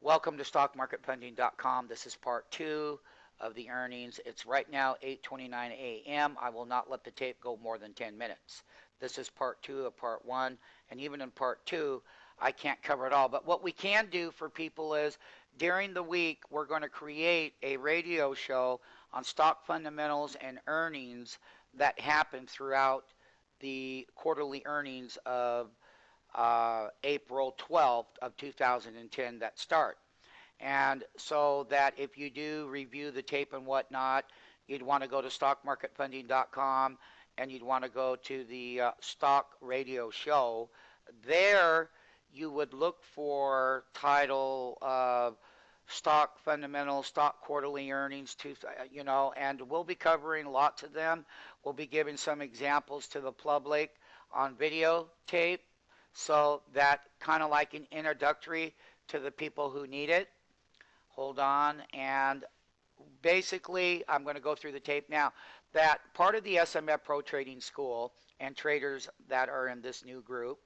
Welcome to StockMarketFunding.com. This is part two of the earnings. It's right now 8:29 a.m. I will not let the tape go more than 10 minutes. This is part two of part one, and even in part two, I can't cover it all. But what we can do for people is during the week, we're going to create a radio show on stock fundamentals and earnings that happen throughout the quarterly earnings of April 12th of 2010 that start. And so that if you do review the tape and whatnot, you'd want to go to stockmarketfunding.com and you'd want to go to the stock radio show. There you would look for title of stock fundamentals, stock quarterly earnings, and we'll be covering lots of them. We'll be giving some examples to the public on videotape, so that kind of like an introductory to the people who need it. Hold on, and basically I'm going to go through the tape now. That part of the SMF Pro Trading School and traders that are in this new group,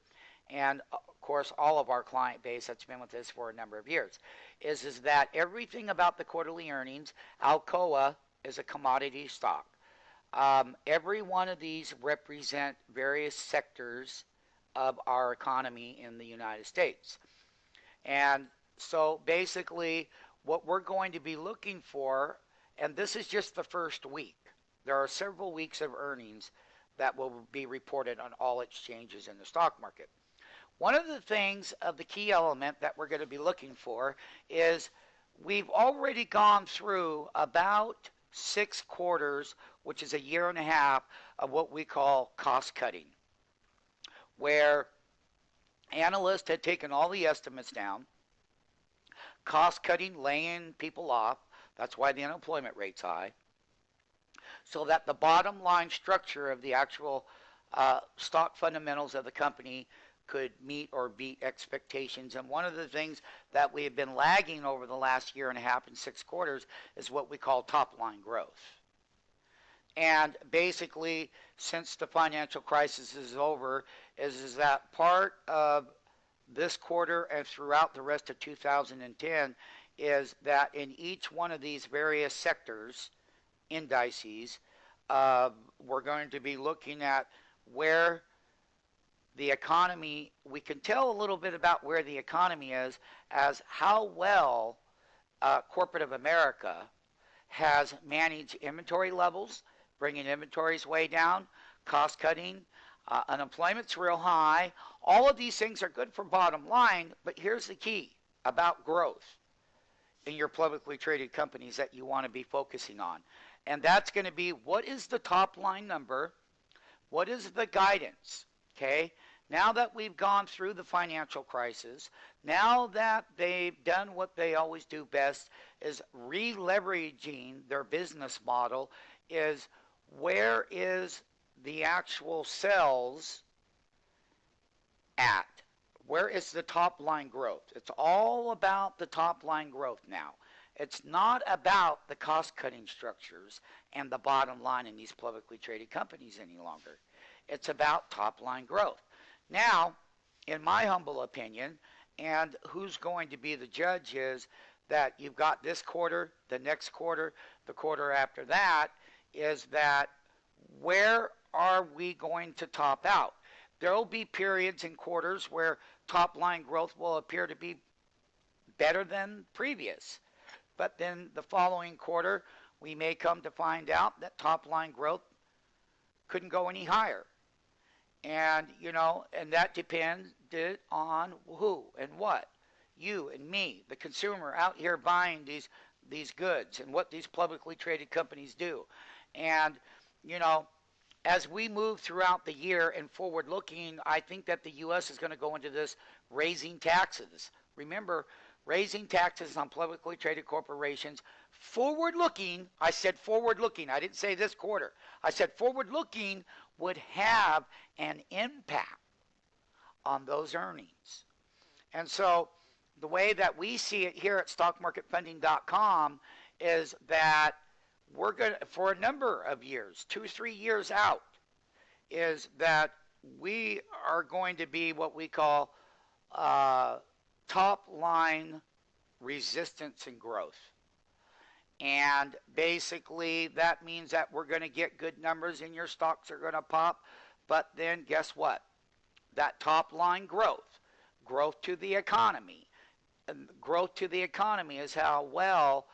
and of course all of our client base that's been with us for a number of years, is that everything about the quarterly earnings, Alcoa is a commodity stock. Every one of these represent various sectors of our economy in the United States. And so basically what we're going to be looking for, and this is just the first week, there are several weeks of earnings that will be reported on all exchanges in the stock market. One of the things of the key element that we're going to be looking for is we've already gone through about 6 quarters, which is a year and a half, of what we call cost cutting, where analysts had taken all the estimates down, cost cutting, laying people off. That's why the unemployment rate's high. So that the bottom line structure of the actual stock fundamentals of the company could meet or beat expectations. And one of the things that we have been lagging over the last year and a half and 6 quarters is what we call top line growth. And basically, since the financial crisis is over, is that part of this quarter and throughout the rest of 2010 is that in each one of these various sectors, indices, we're going to be looking at where the economy, we can tell a little bit about where the economy is as how well corporate of America has managed inventory levels, bringing inventories way down, cost cutting, unemployment's real high. All of these things are good for bottom line, but here's the key about growth in your publicly traded companies that you want to be focusing on. And that's going to be, what is the top line number? What is the guidance? Okay, now that we've gone through the financial crisis, now that they've done what they always do best, is re-leveraging their business model, is where is the actual sales at? Where is the top line growth? It's all about the top line growth now. It's not about the cost cutting structures and the bottom line in these publicly traded companies any longer. It's about top line growth. Now, in my humble opinion, and who's going to be the judge, is that you've got this quarter, the next quarter, the quarter after that, is that where are we going to top out? There will be periods and quarters where top line growth will appear to be better than previous. But then the following quarter, we may come to find out that top line growth couldn't go any higher. And, and that depended on who and what. You and me, the consumer out here buying these goods and what these publicly traded companies do. And, as we move throughout the year and forward looking, I think that the U.S. is going to go into this raising taxes. Remember, raising taxes on publicly traded corporations. Forward looking, I said forward looking. I didn't say this quarter. I said forward looking would have an impact on those earnings. And so the way that we see it here at stockmarketfunding.com is that we're going to, for a number of years, 2 or 3 years out, is that we are going to be what we call top line resistance, and growth. And basically, that means that we're going to get good numbers and your stocks are going to pop. But then guess what? That top line growth, growth to the economy, and growth to the economy is how well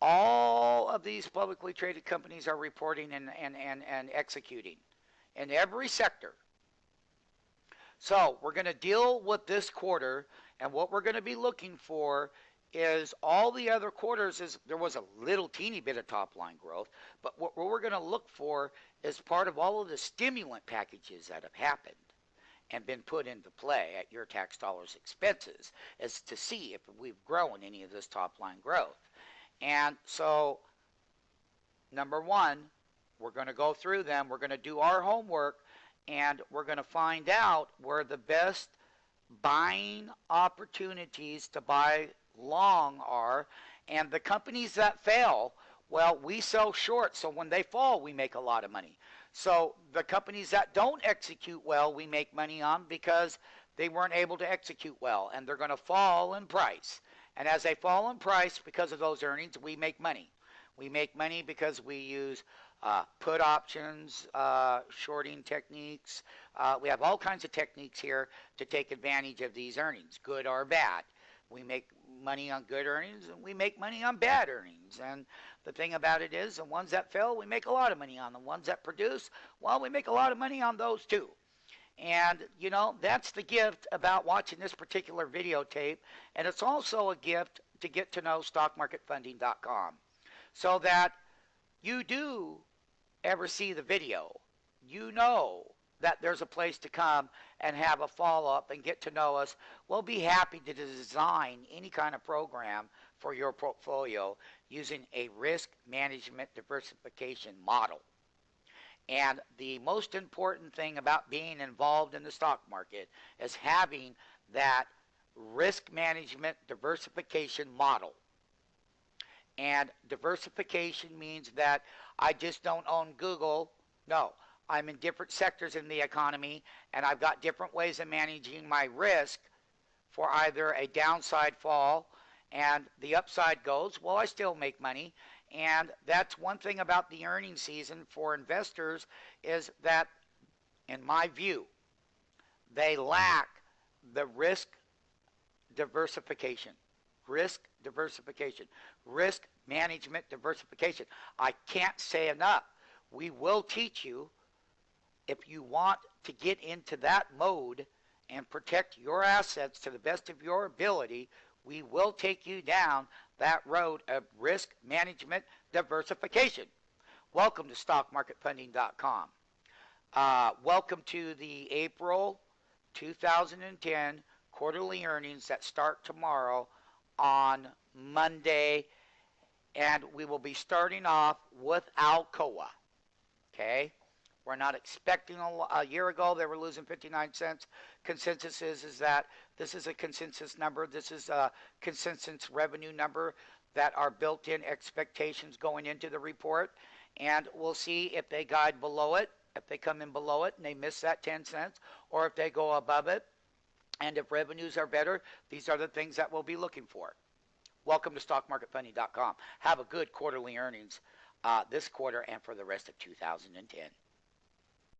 all of these publicly traded companies are reporting and executing in every sector. So we're going to deal with this quarter, and what we're going to be looking for is all the other quarters is there was a little teeny bit of top line growth, but what we're going to look for is part of all of the stimulant packages that have happened and been put into play at your tax dollars expenses is to see if we've grown any of this top line growth. And so number one, we're going to go through them, we're going to do our homework, and we're going to find out where the best buying opportunities to buy long are. And the companies that fail, well, we sell short, so when they fall, we make a lot of money. So the companies that don't execute well, we make money on because they weren't able to execute well, and they're going to fall in price. And as they fall in price because of those earnings, we make money. We make money because we use put options, shorting techniques. We have all kinds of techniques here to take advantage of these earnings, good or bad. We make money on good earnings, and we make money on bad earnings. And the thing about it is, the ones that fail, we make a lot of money on. The ones that produce, well, we make a lot of money on those too. And, you know, that's the gift about watching this particular videotape. And it's also a gift to get to know stockmarketfunding.com so that you do ever see the video, you know that there's a place to come and have a follow-up and get to know us. We'll be happy to design any kind of program for your portfolio using a risk management diversification model. And the most important thing about being involved in the stock market is having that risk management diversification model. And diversification means that I just don't own Google. No, I'm in different sectors in the economy, and I've got different ways of managing my risk for either a downside fall and the upside goes, well, I still make money. And that's one thing about the earnings season for investors is that, in my view, they lack the risk diversification. Risk diversification. Risk management diversification. I can't say enough. We will teach you, if you want to get into that mode and protect your assets to the best of your ability, we will take you down that road of risk management diversification. Welcome to stockmarketfunding.com. Welcome to the April 2010 quarterly earnings that start tomorrow on Monday, and we will be starting off with Alcoa. Okay? We're not expecting a year ago they were losing 59 cents. Consensus is that this is a consensus number. This is a consensus revenue number that are built-in expectations going into the report. And we'll see if they guide below it, if they come in below it and they miss that 10 cents, or if they go above it. And if revenues are better, these are the things that we'll be looking for. Welcome to stockmarketfunding.com. Have a good quarterly earnings this quarter and for the rest of 2010.